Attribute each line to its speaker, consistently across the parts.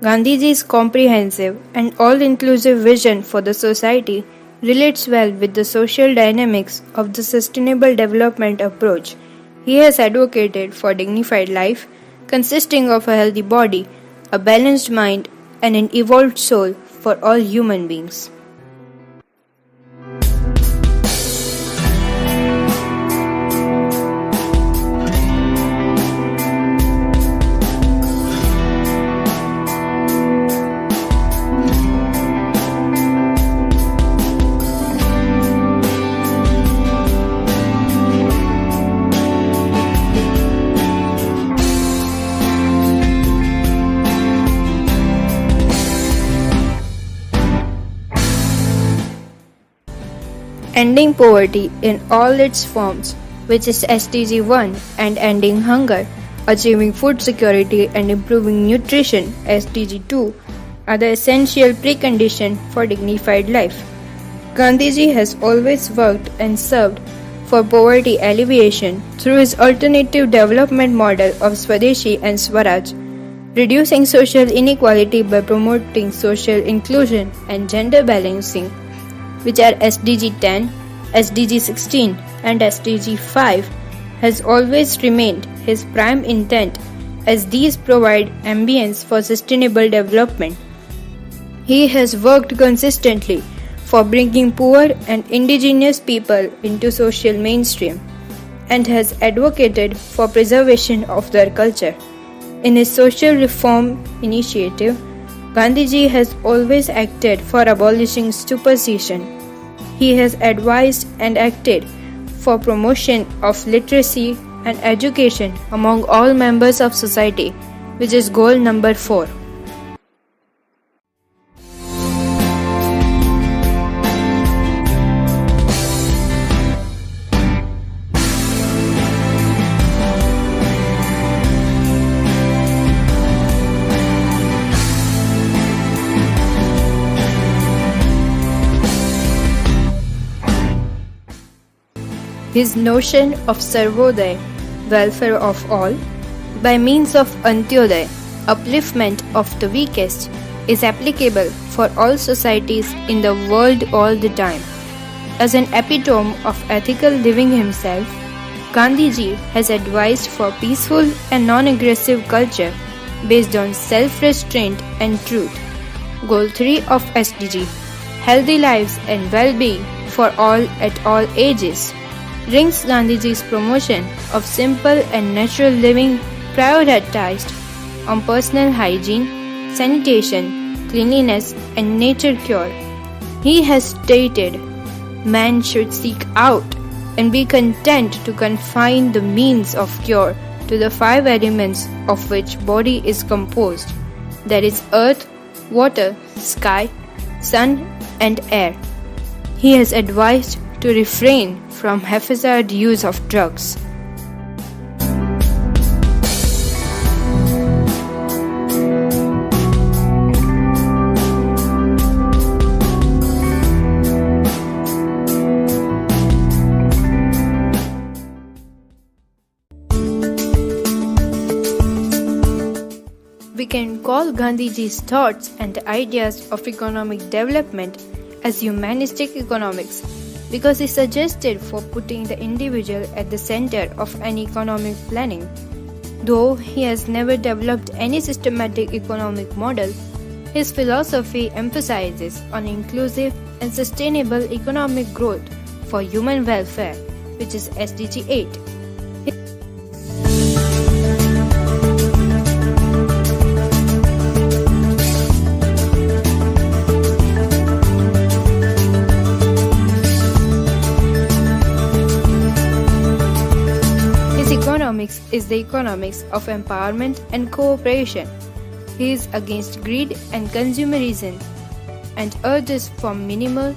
Speaker 1: Gandhiji's comprehensive and all-inclusive vision for the society relates well with the social dynamics of the sustainable development approach. He has advocated for dignified life consisting of a healthy body, a balanced mind, and an evolved soul for all human beings. Ending poverty in all its forms, which is SDG 1, and ending hunger, achieving food security and improving nutrition, SDG 2, are the essential precondition for dignified life. Gandhiji has always worked and served for poverty alleviation through his alternative development model of Swadeshi and Swaraj, reducing social inequality by promoting social inclusion and gender balancing, which are SDG 10, SDG 16, and SDG 5, has always remained his prime intent, as these provide ambience for sustainable development. He has worked consistently for bringing poor and indigenous people into social mainstream, and has advocated for preservation of their culture. In his social reform initiative, Gandhiji has always acted for abolishing superstition. He has advised and acted for promotion of literacy and education among all members of society, which is goal number 4. His notion of Sarvodaya, welfare of all, by means of Antyodaya, upliftment of the weakest, is applicable for all societies in the world all the time. As an epitome of ethical living himself, Gandhiji has advised for peaceful and non-aggressive culture based on self-restraint and truth. Goal 3 of SDG, healthy lives and well-being for all at all ages, brings Gandhiji's promotion of simple and natural living prioritized on personal hygiene, sanitation, cleanliness, and nature cure. He has stated, man should seek out and be content to confine the means of cure to the 5 elements of which body is composed, that is earth, water, sky, sun, and air. He has advised to refrain from haphazard use of drugs. We can call Gandhiji's thoughts and ideas of economic development as humanistic economics, because he suggested for putting the individual at the center of an economic planning. Though he has never developed any systematic economic model, his philosophy emphasizes on inclusive and sustainable economic growth for human welfare, which is SDG 8. Economics is the economics of empowerment and cooperation. He is against greed and consumerism and urges for minimal,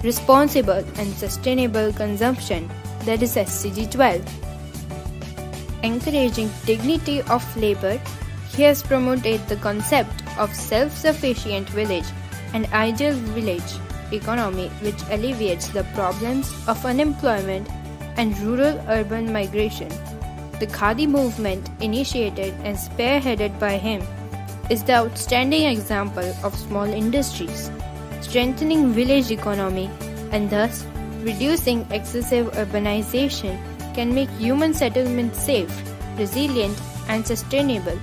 Speaker 1: responsible and sustainable consumption, that is SDG 12. Encouraging dignity of labor, he has promoted the concept of self-sufficient village and ideal village economy, which alleviates the problems of unemployment and rural-urban migration. The Khadi movement, initiated and spearheaded by him, is the outstanding example of small industries, strengthening village economy and thus reducing excessive urbanization can make human settlement safe, resilient and sustainable.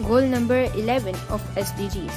Speaker 1: Goal number 11 of SDGs.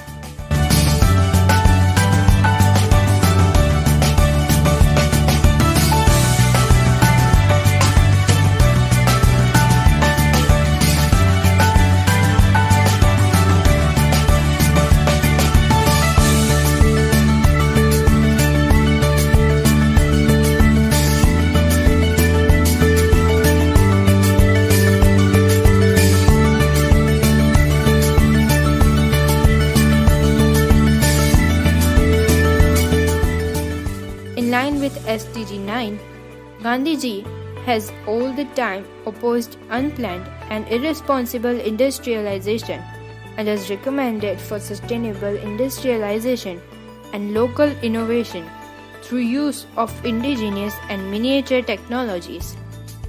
Speaker 1: In line with SDG 9, Gandhiji has all the time opposed unplanned and irresponsible industrialization and has recommended for sustainable industrialization and local innovation through use of indigenous and miniature technologies.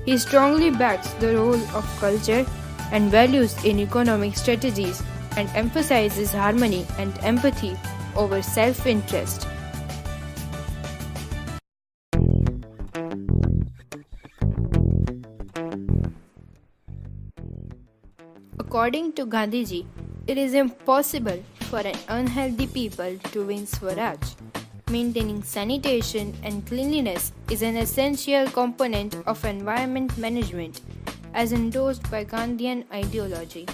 Speaker 1: He strongly backs the role of culture and values in economic strategies and emphasizes harmony and empathy over self-interest. According to Gandhiji, it is impossible for an unhealthy people to win Swaraj. Maintaining sanitation and cleanliness is an essential component of environment management, as endorsed by Gandhian ideology.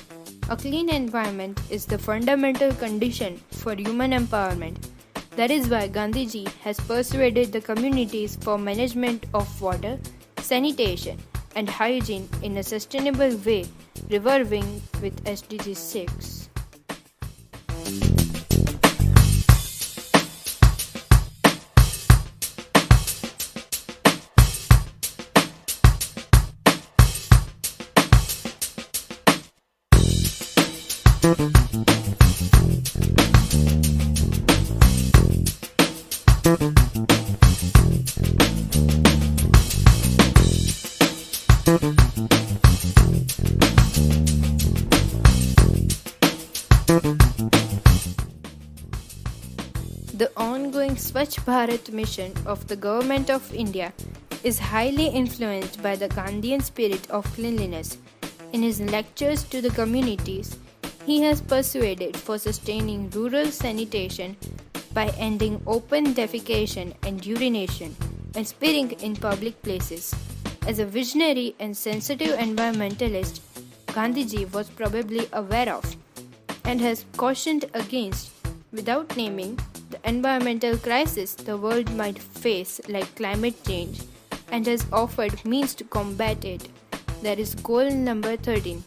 Speaker 1: A clean environment is the fundamental condition for human empowerment. That is why Gandhiji has persuaded the communities for management of water, sanitation, and hygiene in a sustainable way, revolving with SDG 6. The ongoing Swachh Bharat mission of the Government of India is highly influenced by the Gandhian spirit of cleanliness. In his lectures to the communities, he has persuaded for sustaining rural sanitation by ending open defecation and urination and spitting in public places. As a visionary and sensitive environmentalist, Gandhiji was probably aware of and has cautioned against, without naming, the environmental crisis the world might face, like climate change, and has offered means to combat it. That is goal number 13.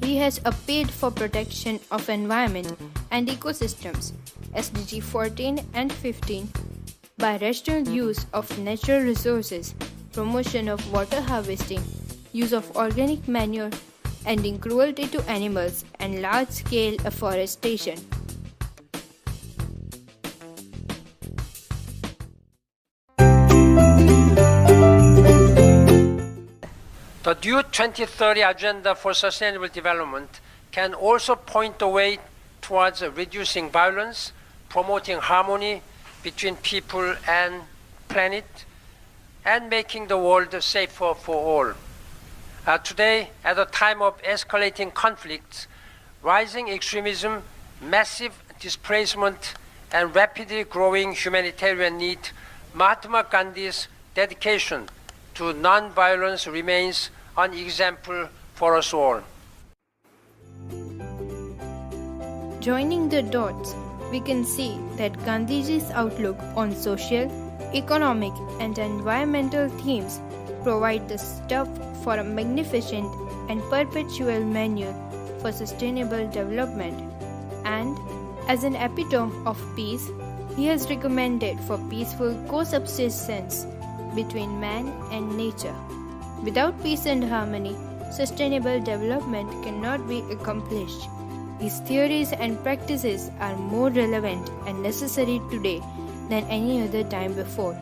Speaker 1: He has appealed for protection of environment and ecosystems, SDG 14 and 15, by rational use of natural resources, promotion of water harvesting, use of organic manure, ending cruelty to animals, and large-scale afforestation.
Speaker 2: The new 2030 Agenda for Sustainable Development can also point the way towards reducing violence, promoting harmony between people and planet, and making the world safer for all. Today, at a time of escalating conflicts, rising extremism, massive displacement, and rapidly growing humanitarian need, Mahatma Gandhi's dedication to non-violence remains an example for us all.
Speaker 1: Joining the dots, we can see that Gandhiji's outlook on social, economic, and environmental themes provide the stuff for a magnificent and perpetual manual for sustainable development. And As an epitome of peace, he has recommended for peaceful coexistence between man and nature. Without peace and harmony, sustainable development cannot be accomplished. His theories and practices are more relevant and necessary today than any other time before.